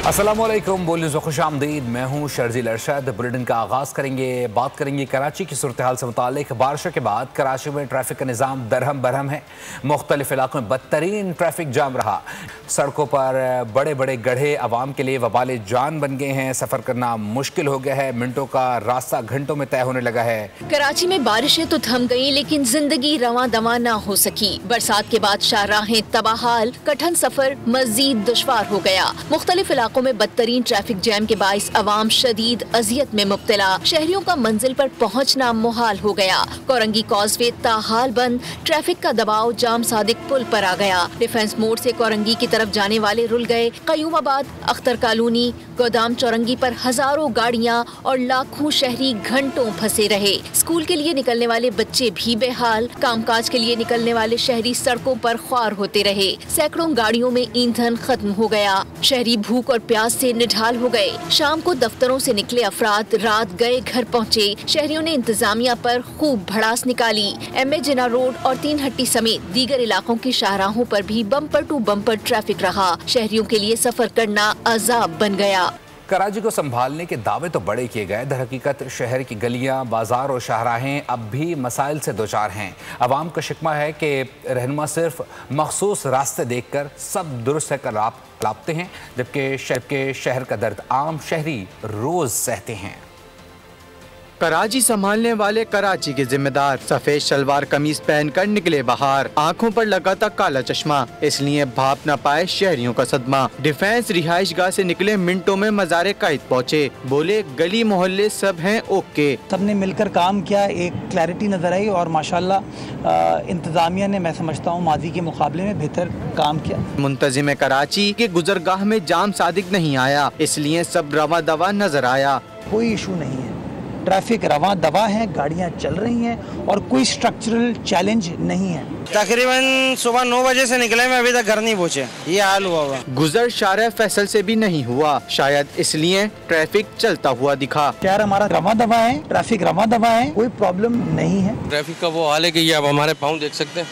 अस्सलामुअलैकुम, बोल न्यूज़ में खुश आमदीद। मैं हूँ शर्जील अरशद। बुलेटिन का आगाज़ करेंगे। बात करेंगे कराची की सूरत हाल से मुतालिक। बारिशों के बाद कराची में ट्रैफिक का निज़ाम दरहम बरहम है। मुख्तलिफ इलाकों में बदतरीन ट्रैफिक जाम रहा। सड़कों पर बड़े बड़े गड्ढे आवाम के लिए वबाल जान बन गए हैं। सफ़र करना मुश्किल हो गया है। मिनटों का रास्ता घंटों में तय होने लगा है। कराची में बारिशें तो थम गई, लेकिन जिंदगी रवां दवां ना हो सकी। बरसात के बाद शाहराहें तबाहाल, कठिन सफर मजीद दुश्वार हो गया। मुख्तलिफ इलाकों में बदतरीन ट्रैफिक जैम के बाइस अवाम शदीद अजियत में मुब्तला। शहरियों का मंजिल पर पहुँचना मुहाल हो गया। कोरंगी कॉजवे ताहाल बंद। ट्रैफिक का दबाव जाम सादिक पुल पर आ गया। डिफेंस मोड़ से कोरंगी की तरफ जाने वाले रुल गए। कयूमाबाद, अख्तर कॉलोनी, गोदाम चौरंगी पर हजारों गाड़ियां और लाखों शहरी घंटों फंसे रहे। स्कूल के लिए निकलने वाले बच्चे भी बेहाल। कामकाज के लिए निकलने वाले शहरी सड़कों पर ख्वार होते रहे। सैकड़ों गाड़ियों में ईंधन खत्म हो गया। शहरी भूख और प्यास से निढाल हो गए। शाम को दफ्तरों से निकले अफराद रात गए घर पहुँचे। शहरियों ने इंतजामिया पर खूब भड़ास निकाली। एम ए जिना रोड और तीन हट्टी समेत दीगर इलाकों की शाहराहों पर भी बम्पर टू बम्पर ट्रैफिक रहा। शहरियों के लिए सफर करना अजाब बन गया। कराची को संभालने के दावे तो बड़े किए गए, दर हकीकत शहर की गलियां, बाजार और शाहराहें अब भी मसाइल से दो चार हैं। अवाम का शिकवा है कि रहनुमा सिर्फ मखसूस रास्ते देखकर सब दुरुस्त कर लापते हैं, जबकि शहर का दर्द आम शहरी रोज सहते हैं। कराची संभालने वाले कराची के जिम्मेदार सफेद शलवार कमीज पहनकर निकले बाहर। आंखों पर लगा था काला चश्मा, इसलिए भाप न पाए शहरियों का सदमा। डिफेंस रिहाइश गाह से निकले मिनटों में मज़ारे कायद पहुँचे। बोले गली मोहल्ले सब हैं ओके। सबने मिलकर काम किया, एक क्लैरिटी नजर आई और माशाल्लाह इंतजामिया ने, मैं समझता हूँ, माजी के मुकाबले में बेहतर काम किया। मुंतजिम कराची के गुजरगाह में जाम सादिक नहीं आया, इसलिए सब रवा दवा नजर आया। कोई इशू नहीं है, ट्रैफिक रवां दवा है, गाड़ियां चल रही हैं और कोई स्ट्रक्चरल चैलेंज नहीं है। तकरीबन सुबह 9 बजे से निकले, मैं अभी तक घर नहीं पहुंचे। ये हाल हुआ। गुजर शारे फैसल से भी नहीं हुआ, शायद इसलिए ट्रैफिक चलता हुआ दिखा। यार हमारा रवां दवा है, ट्रैफिक रवां दवा है, कोई प्रॉब्लम नहीं है। ट्रैफिक का वो हाल है कि ये अब हमारे पाँव देख सकते हैं,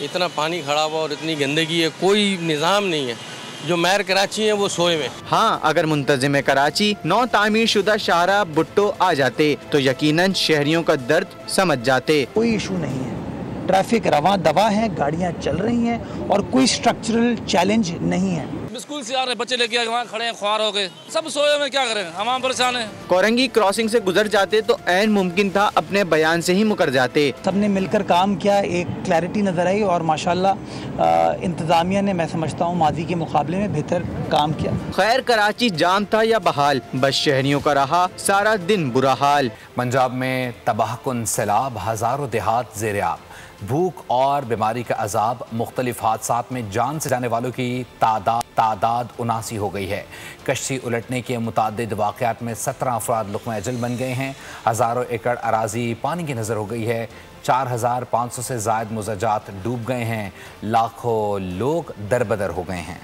इतना पानी खड़ा हुआ और इतनी गंदगी है, कोई निज़ाम नहीं है। जो मैर कराची है वो सोए में। हाँ, अगर मुंतजिम कराची नौ तामीर शुदा शाहरा भुट्टो आ जाते तो यकीनन शहरियों का दर्द समझ जाते। कोई इशू नहीं है, ट्रैफिक रवां दवा है, गाड़ियां चल रही हैं और कोई स्ट्रक्चरल चैलेंज नहीं है। स्कूल से आ रहे बच्चे लेके वहाँ खड़े हैं, ख्वार हो गए, सब सोए में, क्या करें, हम परेशान हैं। कोरंगी क्रॉसिंग से गुजर जाते तो ऐन मुमकिन था अपने बयान से ही मुकर जाते। सबने मिलकर काम किया, एक क्लैरिटी नजर आई और माशाल्लाह इंतजामिया ने, मैं समझता हूँ, माजी के मुकाबले में बेहतर काम किया। खैर कराची जाम था या बहाल, बस शहरियों का रहा सारा दिन बुरा हाल। पंजाब में तबाहकुन सैलाब, हजारों देहात ज़ेर-ए-आब। भूख और बीमारी का अजाब, मुख्तलिफ हादसात में जान से जाने वालों की तादाद 79 हो गई है। कश्ती उलटने के मुतादिद वाक़यात में 17 अफराद लुक़्मा अजल बन गए हैं। हज़ारों एकड़ अराजी पानी की नज़र हो गई है। 4500 से ज़ायद मुज़ाजात डूब गए हैं। लाखों लोग दरबदर हो गए हैं।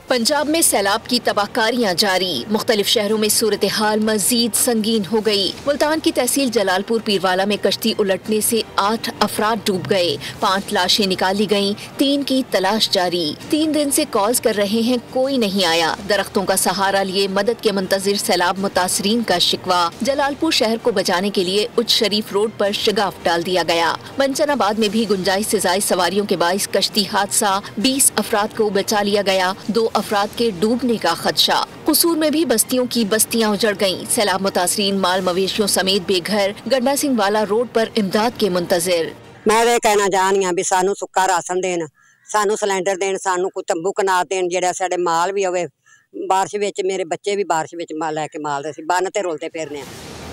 पंजाब में सैलाब की तबाहकारियां जारी। मुख्तलिफ शहरों में सूरत हाल मजीद संगीन हो गई। मुल्तान की तहसील जलालपुर पीरवाला में कश्ती उलटने से 8 अफराद डूब गए। 5 लाशें निकाली गईं, 3 की तलाश जारी। 3 दिन से कॉल्स कर रहे हैं, कोई नहीं आया। दरख्तों का सहारा लिए मदद के मुंतजिर सैलाब मुतासरीन का शिकवा। जलालपुर शहर को बचाने के लिए उच्च शरीफ रोड पर शगाफ डाल दिया गया। मंचनाबाद में भी गुंजाइश से ज़ायद सवारियों के बाइस कश्ती हादसा, 20 अफराद को बचा लिया गया। 2 अफराद के डूबने का खदशा। कसूर में भी बस्तियों की बस्तियां उजड़ गईं। सैलाब मुतासरीन माल मवेशियों समेत बेघर गंडा सिंह वाला रोड पर इमदाद के मुंतजिर। मैं ये कहना चाहनी हाँ भी सानू सुक्का राशन देन, सानू सिलेंडर देन, सानू कोई तंबू कनाल देन, जेड़ा साडे माल भी होवे। बारिश विच मेरे बच्चे भी बारिश विच माल लैके माल दे बन ते रोलते फिरने।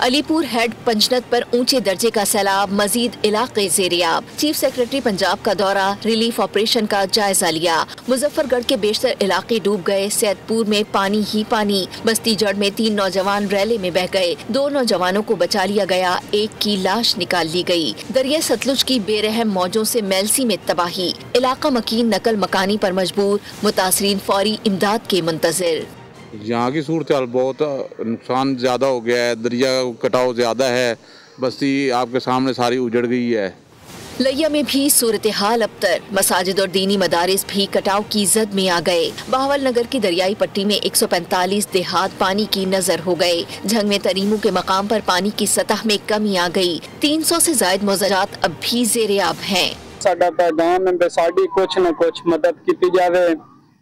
अलीपुर हेड पंजनत पर ऊंचे दर्जे का सैलाब, मजीद इलाके ज़ेर-ए-आब। चीफ सेक्रेटरी पंजाब का दौरा, रिलीफ ऑपरेशन का जायजा लिया। मुजफ्फरगढ़ के बेशतर इलाके डूब गए। सैदपुर में पानी ही पानी। बस्ती जड़ में 3 नौजवान रैले में बह गए। 2 नौजवानों को बचा लिया गया, 1 की लाश निकाल ली गई। दरिया सतलुज की बेरहम मौजों से मेलसी में तबाही। इलाका मकीन नकल मकानी पर मजबूर। मुतासरीन फौरी इमदाद के मुंतजिर। यहाँ की सूरत हाल बहुत नुकसान ज़्यादा हो गया है, दरिया कटाव ज़्यादा है, बस्ती आपके सामने सारी उजड़ गई है। लिया में भी सूरत हाल अबतर, मसाजिद और दीनी मदारिस भी कटाव की जद में आ गए। बहावल नगर की दरियाई पट्टी में 145 देहात पानी की नजर हो गए। झंग में तरीमू के मकाम पर पानी की सतह में कमी आ गई। 300 से जायद मौज़ारात अब भी ज़ेर-ए-आब हैं। साडा पैगाम है साडी कुछ न कुछ मदद की जावे,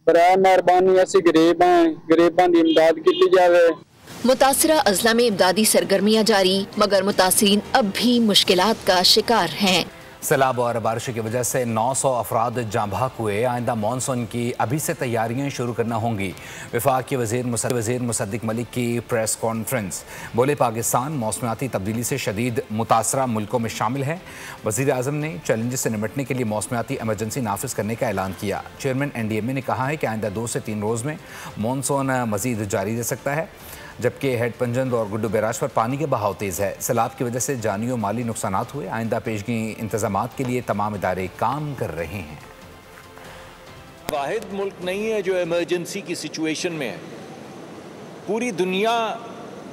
बराए मेहरबानी असी गरीब हैं, गरीबां दी इमदाद की जावे। मुतासरा अजला में इमदादी सरगर्मियां जारी, मगर मुतासरीन अब भी मुश्किलात का शिकार हैं। सैलाब और बारिशों की वजह से 900 अफराद जाँ बहक हुए। आइंदा मानसून की अभी से तैयारियां शुरू करना होंगी। वफाक के वज़ीर मुसद्दिक मलिक की प्रेस कॉन्फ्रेंस। बोले पाकिस्तान मौसमियाती तब्दीली से शदीद मुतासरा मुल्कों में शामिल है। वज़ीर आज़म ने चैलेंजेस से निपटने के लिए मौसमियाती एमरजेंसी नाफिज करने का ऐलान किया। चेयरमैन NDMA ने कहा है कि आइंदा 2 से 3 रोज़ में मानसून मज़ीद जारी रह सकता है, जबकि हेड पंजंद और गुड्डू बैराज पर पानी के बहाव तेज़ है। सैलाब की वजह से जानी और माली नुकसानात हुए। आइंदा पेशगी इंतजामात के लिए तमाम इदारे काम कर रहे हैं। वाहिद मुल्क नहीं है जो इमरजेंसी की सिचुएशन में है। पूरी दुनिया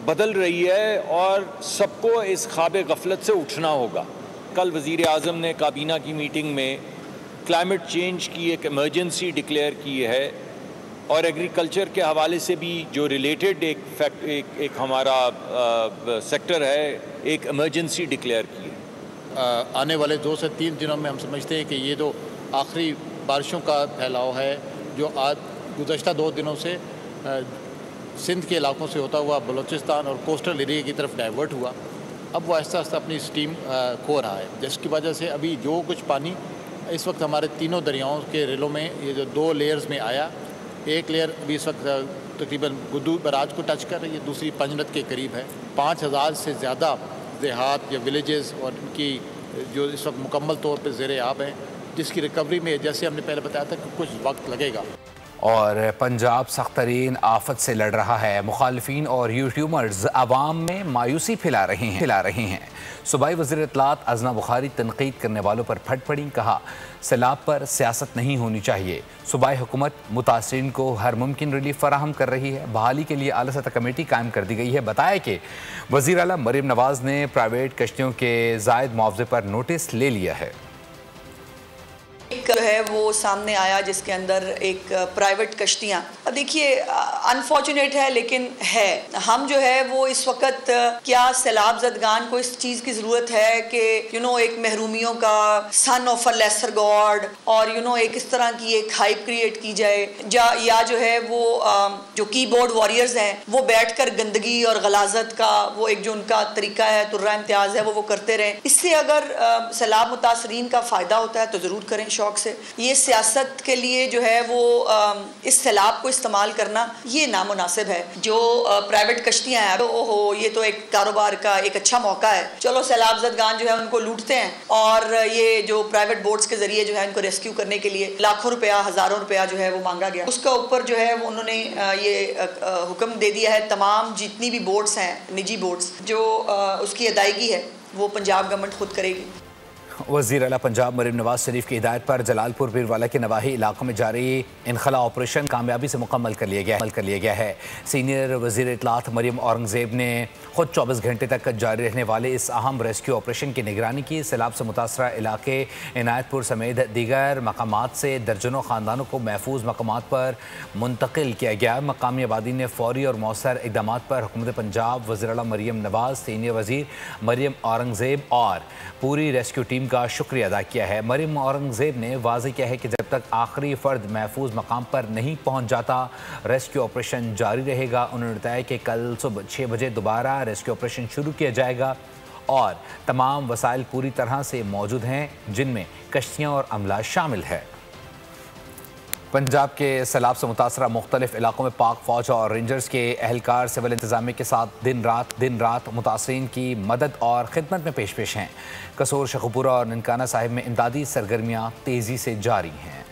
बदल रही है और सबको इस ख्वाब गफलत से उठना होगा। कल वज़ीर आज़म ने काबीना की मीटिंग में क्लाइमेट चेंज की एक इमरजेंसी डिक्लेयर की है और एग्रीकल्चर के हवाले से भी जो रिलेटेड एक हमारा सेक्टर है, एक इमरजेंसी डिक्लेयर की है। आने वाले 2 से 3 दिनों में हम समझते हैं कि ये जो आखिरी बारिशों का फैलाव है, जो आज गुज़श्ता 2 दिनों से सिंध के इलाकों से होता हुआ बलूचिस्तान और कोस्टल एरिया की तरफ डाइवर्ट हुआ, अब वो आहिस्ता आहिस्ता अपनी स्टीम खो रहा है, जिसकी वजह से अभी जो कुछ पानी इस वक्त हमारे तीनों दरियाओं के रिलों में ये जो 2 लेयर्स में आया, एक लेयर अभी इस वक्त तकरीबन गुड्डू बैराज को टच कर रही है, दूसरी पंजनत के करीब है। 5000 से ज़्यादा देहात या विलेजेस और इनकी जो इस वक्त मुकम्मल तौर पर ज़ेर-ए-आब हैं, जिसकी रिकवरी में जैसे हमने पहले बताया था कि कुछ वक्त लगेगा। और पंजाब सख्त तरीन आफत से लड़ रहा है। मुखालिफिन और यूट्यूबर्स अवाम में मायूसी फैला रहे हैं। सूबाई वज़ीर इत्तलात अज़ना बुखारी तनकीद करने वालों पर फट पड़ी। कहा सैलाब पर सियासत नहीं होनी चाहिए। सूबाई हुकूमत मुतासरीन को हर मुमकिन रिलीफ फराहम कर रही है। बहाली के लिए आला सतह कमेटी कायम कर दी गई है। बताया कि वज़ीर आला मरीम नवाज़ ने प्राइवेट कश्तियों के ज़ायद मुआवजे पर नोटिस ले लिया है। एक है वो सामने आया जिसके अंदर एक प्राइवेट कश्तियाँ, देखिए अनफॉर्चुनेट है लेकिन है। हम जो है वो इस वक्त क्या सैलाब ज़दगान को इस चीज़ की ज़रूरत है कि एक महरूमियों का son of a lesser God और एक इस तरह की एक हाइप क्रिएट की जाए, या जो है वो जो कीबोर्ड वॉरियर्स हैं वो बैठ कर गंदगी और गलाजत का वो एक जो उनका तरीका है, तुर्रा इम्तियाज़ है, वो करते रहें। इससे अगर सैलाब मुतासरीन का फ़ायदा होता है तो ज़रूर करें शौक से। ये सियासत के लिए जो है वो इस सैलाब को इस्तेमाल करना ये नामुनासिब है। जो प्राइवेट कश्तियाँ हैं, ओहो ये तो एक कारोबार का एक अच्छा मौका है, चलो सैलाब ज़दगान जो है उनको लूटते हैं और ये जो प्राइवेट बोट्स के जरिए जो है उनको रेस्क्यू करने के लिए लाखों रुपया, हज़ारों रुपया जो है वो मांगा गया। उसका ऊपर जो है वो उन्होंने ये हुक्म दे दिया है तमाम जितनी भी बोट्स हैं, निजी बोट्स, जो उसकी अदायगी है वो पंजाब गवर्नमेंट खुद करेगी। वज़ीर आला पंजाब मरीम नवाज शरीफ की हिदायत पर जलालपुर पीरवाला के नवाही इलाकों में जारी इनखला ऑपरेशन कामयाबी से मुकम्मल कर लिया गया है। सीनियर वज़ीर इत्तलात मरीम औरंगज़ेब ने खुद 24 घंटे तक जारी रहने वाले इस अहम रेस्क्यू ऑपरेशन की निगरानी की। सैलाब से मुतासरा इलाके इनायतपुर समेत दीगर मकामात से दर्जनों ख़ानदानों को महफूज मकामात पर मुंतकिल किया गया। मकामी आबादी ने फौरी और मौसर इक़दाम पर हुकूमत पंजाब, वज़ीर आला मरीम नवाज, सीनियर वज़ीर मरीम औरंगज़ेब और पूरी रेस्क्यू टीम का शुक्रिया अदा किया है। मरीम औरंगज़ेब ने वाज़ेह किया है कि जब तक आखिरी फ़र्द महफूज मकाम पर नहीं पहुँच जाता रेस्क्यू ऑपरेशन जारी रहेगा। उन्होंने बताया कि कल सुबह 6 बजे दोबारा रेस्क्यू ऑपरेशन शुरू किया जाएगा और तमाम वसाइल पूरी तरह से मौजूद हैं, जिनमें कश्तियाँ और अमला शामिल है। पंजाब के सैलाब से मुतासरा मुख्तलिफ इलाकों में पाक फ़ौज और रेंजर्स के अहलकार सिविल इंतज़ामिया के साथ दिन रात मुतासरीन की मदद और खिदमत में पेश हैं। कसोर, शेखुपुरा और ननकाना साहिब में इमदादी सरगर्मियाँ तेज़ी से जारी हैं।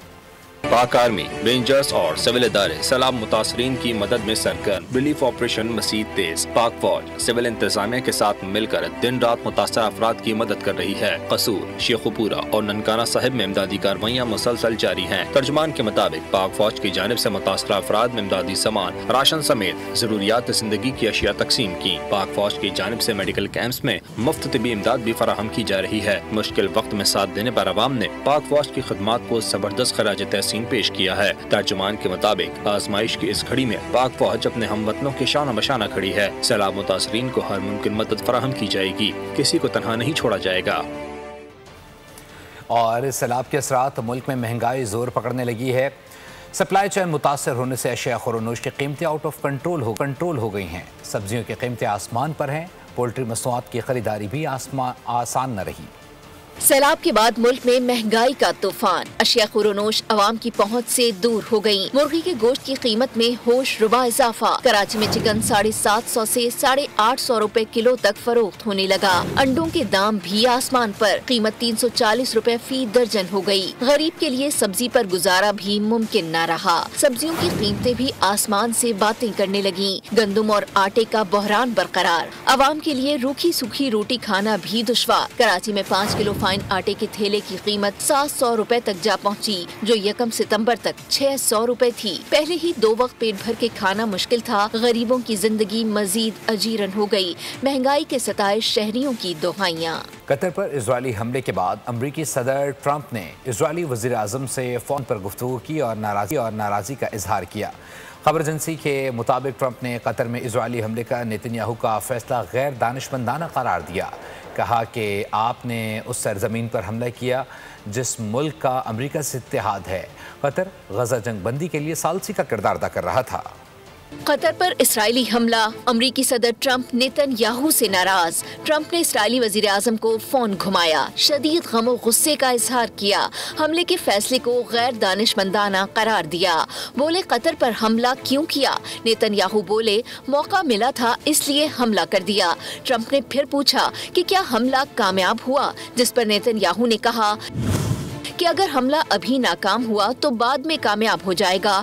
पाक आर्मी, रेंजर्स और सिविल इदारे सैलाब मुतासरीन की मदद में सरगर्म। रिलीफ ऑपरेशन मजीद तेज। पाक फौज सिविल इंतजामिया के साथ मिलकर दिन रात मुतासर अफराद की मदद कर रही है। कसूर, शेखुपुरा और ननकाना साहिब में इमदादी कार्रवाइयाँ मुसलसल जारी हैं। तर्जमान के मुताबिक पाक फौज की जानिब से मुतासर अफराद में इमदादी सामान, राशन समेत जरूरियात जिंदगी की अशिया तकसीम की। पाक फौज की जानिब से मेडिकल कैंप्स में मुफ्त तिबी इमदाद भी फराहम की जा रही है। मुश्किल वक्त में साथ देने पर अवाम ने पाक फौज की खिदमात को जबरदस्त खराज तहसीन पेश किया है। तर्जुमान के मुताबिक आजमाइश की इस घड़ी में पाक फौज अपने हमवतनों के शाना बशाना खड़ी है। सैलाब मुतासरीन को हर मुमकिन मदद फराहम की जाएगी, किसी को तनहा नहीं छोड़ा जाएगा। और सैलाब के असरात मुल्क में महंगाई जोर पकड़ने लगी है। सप्लाई चेन मुतासर होने से अशिया खुरोनोश की कीमतें आउट ऑफ कंट्रोल हो गई हैं। सब्जियों की कीमतें आसमान पर हैं। पोल्ट्री मसनूआत की खरीदारी भी आसान न रही। सैलाब के बाद मुल्क में महंगाई का तूफान। अशिया खुरोनोश अवाम की पहुंच से दूर हो गयी। मुर्गी के गोश्त की कीमत में होश रुबा इजाफा। कराची में चिकन 750 से 850 रुपए किलो तक फरोख्त होने लगा। अंडों के दाम भी आसमान पर। कीमत 340 रुपए फी दर्जन हो गयी। गरीब के लिए सब्जी पर गुजारा भी मुमकिन न रहा। सब्जियों की कीमतें भी आसमान से बातें करने लगी। गंदम और आटे का बहरान बरकरार। अवाम के लिए रूखी सूखी रोटी खाना भी दुश्वार। कराची में 5 किलो आटे के थैले की कीमत 700 रुपए तक जा पहुंची, जो 1 सितंबर तक 600 रुपए थी। पहले ही 2 वक्त पेट भर के खाना मुश्किल था। गरीबों की जिंदगी मजीद अजीरन हो गई। महंगाई के सताए शहरियों की दुहाइयां। कतर पर इजरायली हमले के बाद अमरीकी सदर ट्रंप ने इजरायली वजीर आजम से फोन पर गुफ्तगू की और नाराजी का इजहार किया। खबर एजेंसी के मुताबिक ट्रंप ने कतर में इजरायली हमले का नेतन्याहू का फैसला गैर दानिशमंदाना करार दिया। कहा कि आपने उस सरजमीन पर हमला किया जिस मुल्क का अमेरिका से इत्तेहाद है। कतर गजा जंग बंदी के लिए सालसी का किरदार अदा कर रहा था। कतर पर इसराइली हमला। अमरीकी सदर ट्रंप नेतन्याहू से नाराज। ट्रंप ने इसराइली वजीर आजम को फोन घुमाया। शदीद गम और गुस्से का इजहार किया। हमले के फैसले को गैर दानिशमंदाना करार दिया। बोले कतर पर हमला क्यों किया? नेतन्याहू बोले मौका मिला था इसलिए हमला कर दिया। ट्रंप ने फिर पूछा कि क्या हमला कामयाब हुआ, जिस पर नेतन्याहू ने कहा कि अगर हमला अभी नाकाम हुआ तो बाद में कामयाब हो जाएगा।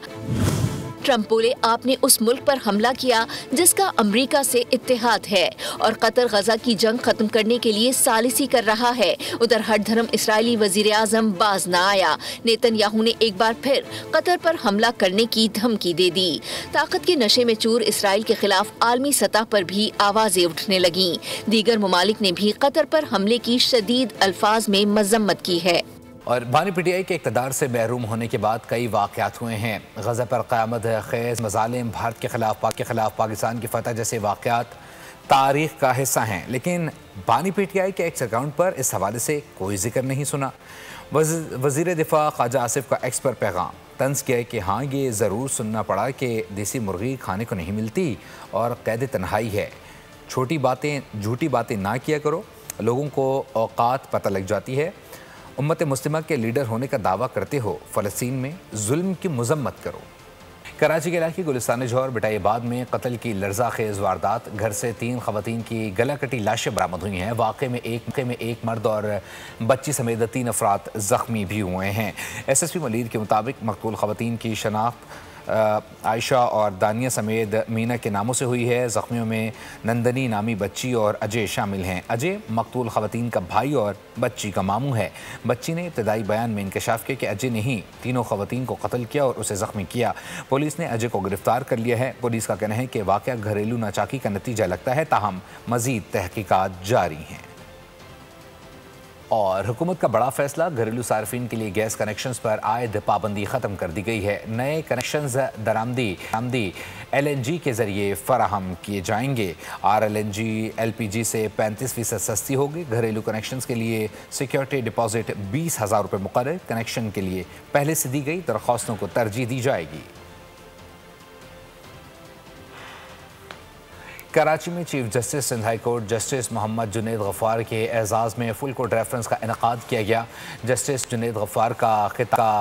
ट्रंप बोले आपने उस मुल्क पर हमला किया जिसका अमेरिका से इत्तेहाद है और कतर गजा की जंग खत्म करने के लिए सालिसी कर रहा है। उधर हर धर्म इसराइली वजीर आजम बाज न आया। नेतन्याहू ने एक बार फिर कतर पर हमला करने की धमकी दे दी। ताकत के नशे में चूर इसराइल के खिलाफ आलमी सतह पर भी आवाजें उठने लगीं। दीगर ममालिक ने भी कतर पर हमले की शदीद अल्फाज में मजम्मत की है। और बानी पीटीआई के इक़्तिदार से महरूम होने के बाद कई वाक़यात हुए हैं। गज़ा पर क़यामत खेज़ मज़ालिम, भारत के खिलाफ पाकिस्तान की फतह जैसे वाक़यात तारीख़ का हिस्सा हैं, लेकिन बानी पीटीआई के एक्स अकाउंट पर इस हवाले से कोई जिक्र नहीं सुना। वज़ीर दिफा ख्वाजा आसिफ का एक्स पर पैगाम तंज़ किया कि हाँ, ये ज़रूर सुनना पड़ा कि देसी मुर्गी खाने को नहीं मिलती और क़ैद तन्हाई है। छोटी बातें झूठी बातें ना किया करो, लोगों को औकात पता लग जाती है। उम्मत मुस्लिमा के लीडर होने का दावा करते हो, फ़लस्तीन में जुल्म की मजम्मत करो। कराची के इलाके गुलिस्तान जौहर बिटाईबाद में कत्ल की लर्ज़ाखेज़ वारदात। घर से 3 ख़वातीन की गला कटी लाशें बरामद हुई हैं। वाक़े में एक मर्द और बच्ची समेत 3 अफराद ज़ख्मी भी हुए हैं। SSP मलीद के मुताबिक मकतूल ख़वातीन की शनाख्त आयशा और दानिया समेत मीना के नामों से हुई है। ज़ख्मियों में नंदनी नामी बच्ची और अजय शामिल हैं। अजय मकतूल ख़वातीन का भाई और बच्ची का मामू है। बच्ची ने इब्तदाई बयान में इंकशाफ किया कि अजय ने ही तीनों ख़वातीन को कत्ल किया और उसे ज़ख्मी किया। पुलिस ने अजय को गिरफ्तार कर लिया है। पुलिस का कहना है कि वाक़या घरेलू नाचाकी का नतीजा लगता है, ताहम मज़ीद तहकीकात जारी हैं। और हुकूमत का बड़ा फैसला, घरेलू सार्फिन के लिए गैस कनेक्शंस पर आयद पाबंदी ख़त्म कर दी गई है। नए कनेक्शंस दरामदी LNG के ज़रिए फराहम किए जाएंगे। RLNG LPG से 35% सस्ती होगी। घरेलू कनेक्शंस के लिए सिक्योरिटी डिपॉजिट 20,000 रुपये मुकर्रर। कनेक्शन के लिए पहले से दी गई दरख्वास्तों को तरजीह दी जाएगी। कराची में chief justice Sindh high court justice Mohammad Junaid Ghaffar के एजाज़ में फुल कोर्ट रेफरेंस का इनकाद किया गया। जस्टिस जुनैद गफ्फार का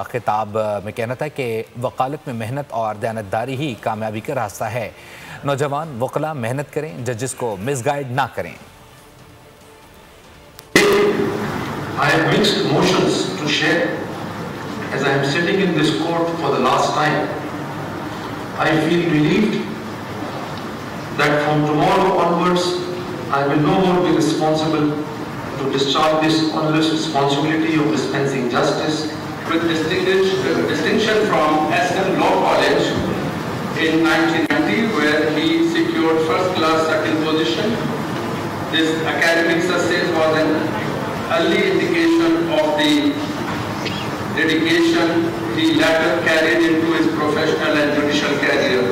खिताब में कहना था कि वकालत में मेहनत और दयानतदारी ही कामयाबी का रास्ता है। नौजवान वकला मेहनत करें, जजेस को मिसगाइड ना करें। I have mixed emotions to share as I am sitting in this court for the last time, I feel relieved that from tomorrow onwards, I will no more be responsible to discharge this onerous responsibility of dispensing justice. With distinction from SM Law College in 1990, where he secured first class second position. This academic success was an early indication of the dedication he later carried into his professional and judicial career.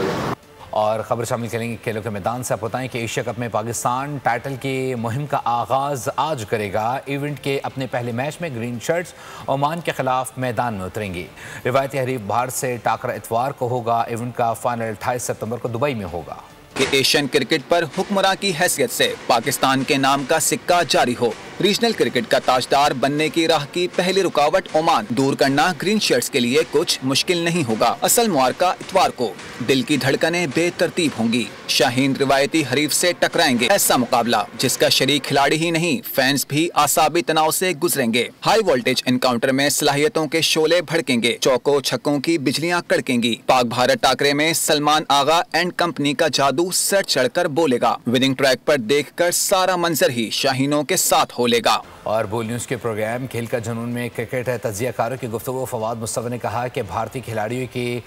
اور خبر شامل کریں گے کھیلوں کے میدان سے. آپ بتائیں کہ ایشیا کپ میں پاکستان ٹائٹل کی مہم کا آغاز آج کرے گا. ایونٹ کے اپنے پہلے میچ میں گرین شرٹس عمان کے خلاف میدان میں اتریں گی. روایتی حریف بھارت سے ٹاکرا اتوار کو ہوگا. ایونٹ کا فائنل 28 ستمبر کو دبئی میں ہوگا. کہ ایشین کرکٹ پر حکمراں کی حیثیت سے پاکستان کے نام کا سکہ جاری ہو. ریجنل کرکٹ کا تاجدار بننے کی راہ کی پہلی رکاوٹ عمان دور کرنا گرین شرٹس کے لیے کچھ مشکل نہیں ہوگا. اصل معرکہ اتوار کو. دل کی دھڑکنیں بے ترتیب ہوں گی. شاہین روایتی حریف سے ٹکرائیں گے. ایسا مقابلہ جس کا شریک کھلاڑی ہی نہیں فینس بھی اعصابی تناؤ سے گزریں گے. ہائی وولٹیج انکاؤنٹر میں صلاحیتوں کے شعلے بھڑکیں گے. چوکوں چھکوں کی بجلیاں کڑکیں گی. پاک بھارت ٹاکرے میں سلمان آغا اینڈ کمپنی کا جادو سر چڑھ کر بولے گا. وننگ ٹریک پر دیکھ کر سارا منظر ہی شاہینوں کے ساتھ ہو لے گا. اور بول نیوز کے پروگرام کھیل کا جنون میں کرکٹ ہے تجزیہ کاروں کی گفتگو. فواد مصطفی نے کہا کہ بھارتی کھلاڑیوں کی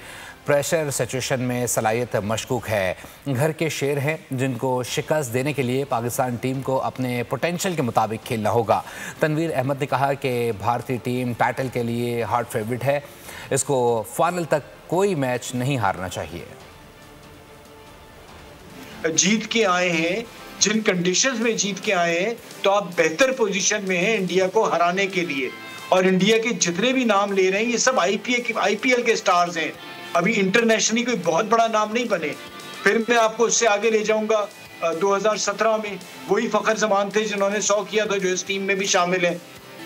پریشر سچویشن میں صلاحیت مشکوک ہے. گھر کے شیر ہیں جن کو شکست دینے کے لیے پاکستان ٹیم کو اپنے پوٹینشل کے مطابق کھیلنا ہوگا. تنویر احمد نے کہا کہ بھارتی ٹیم ٹائٹل کے لیے ہارڈ فیورٹ ہے. اس کو فائنل تک کوئی میچ نہیں ہارنا چاہیے. جیت کے آئے ہیں جن کنڈیشنز میں جیت کے آئے ہیں تو آپ بہتر پوزیشن میں ہیں انڈیا کو ہرانے کے لیے. اور انڈیا کے جتنے بھی نام لے رہے ہیں یہ سب آئی پی ایل کے سٹارز ہیں. ابھی انٹرنیشنلی کوئی بہت بڑا نام نہیں بنے. پھر میں آپ کو اس سے آگے لے جاؤں گا 2017 میں وہی فخر زمان تھے جنہوں نے 100 کیا تھا جو اس ٹیم میں بھی شامل ہیں.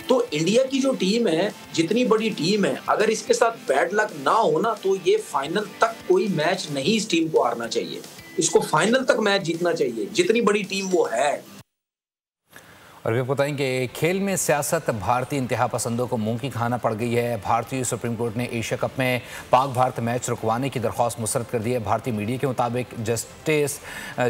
تو انڈیا کی جو ٹیم ہے جتنی بڑی ٹیم ہے اگر اس کے ساتھ بیڈ لک نہ ہونا تو یہ فائنل تک کوئی میچ نہیں اس ٹیم کو ہارنا چاہیے. اس کو فائنل تک میچ جیتنا چاہیے جتنی بڑی ٹیم وہ ہے. اور یہ بتائیں کہ کھیل میں سیاست بھارتی انتہا پسندوں کو منہ کی کھانا پڑ گئی ہے. بھارتی سپریم کورٹ نے ایشیا کپ میں پاک بھارت میچ رکوانے کی درخواست مسترد کر دی ہے. بھارتی میڈیا کے مطابق جسٹس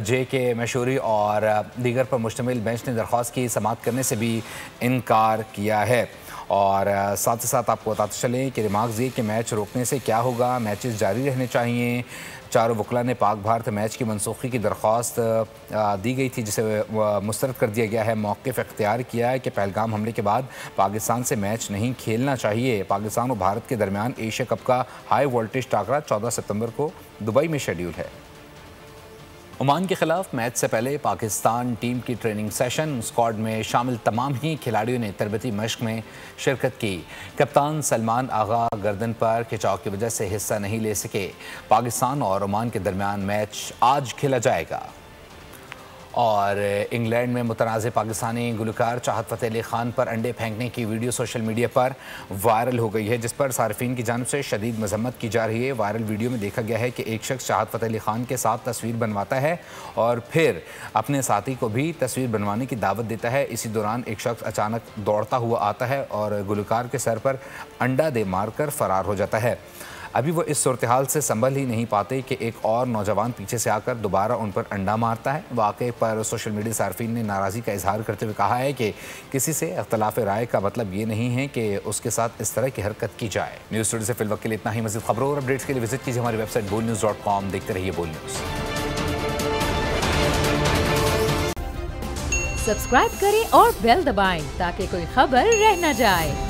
جے کے میشوری اور دیگر پر مشتمل بینچ نے درخواست کی سماعت کرنے سے بھی انکار کیا ہے. اور ساتھ ہی ساتھ آپ کو بتاتے چلیں کہ ریمارکس یہ کہ میچ روکنے سے کیا ہوگا, میچز جاری رہنے چاہیے. چاروں وکلا نے پاک بھارت میچ کی منسوخی کی درخواست دی گئی تھی جسے مسترد کر دیا گیا ہے. موقف اختیار کیا ہے کہ پہلگام حملے کے بعد پاکستان سے میچ نہیں کھیلنا چاہیے. پاکستان اور بھارت کے درمیان ایشیا کپ کا ہائی وولٹیج ٹاکرا 14 ستمبر کو دبئی میں شیڈیول ہے. عمان کے خلاف میچ سے پہلے پاکستان ٹیم کی ٹریننگ سیشن. اسکواڈ میں شامل تمام ہی کھلاڑیوں نے تربیتی مشق میں شرکت کی. کپتان سلمان آغا گردن پر کھچاؤ کی وجہ سے حصہ نہیں لے سکے. پاکستان اور عمان کے درمیان میچ آج کھیلا جائے گا. اور انگلینڈ میں متنازع پاکستانی گلوکار چاہت فتح علی خان پر انڈے پھینکنے کی ویڈیو سوشل میڈیا پر وائرل ہو گئی ہے جس پر صارفین کی جانب سے شدید مذمت کی جا رہی ہے. وائرل ویڈیو میں دیکھا گیا ہے کہ ایک شخص چاہت فتح علی خان کے ساتھ تصویر بنواتا ہے اور پھر اپنے ساتھی کو بھی تصویر بنوانے کی دعوت دیتا ہے. اسی دوران ایک شخص اچانک دوڑتا ہوا آتا ہے اور گلوکار کے سر پر انڈا دے مار کر فرار ہو جاتا ہے. ابھی وہ اس صورتحال سے سنبھل ہی نہیں پاتے کہ ایک اور نوجوان پیچھے سے آ کر دوبارہ ان پر انڈا مارتا ہے. واقعے پر سوشل میڈیا صارفین نے ناراضی کا اظہار کرتے ہوئے کہا ہے کہ کسی سے اختلاف رائے کا مطلب یہ نہیں ہے کہ اس کے ساتھ اس طرح کی حرکت کی جائے. نیوز اسٹوڈیو سے فی الوقت کے لیے اتنا ہی. مزید خبروں اور اپڈیٹس کے لیے وزٹ کیجیے ہماری ویب سائٹ bolnews.com. دیکھتے رہیے بول نیوز. سبسکرائب کریں اور بیل دبائیں تاکہ کوئی خبر رہ نہ جائے.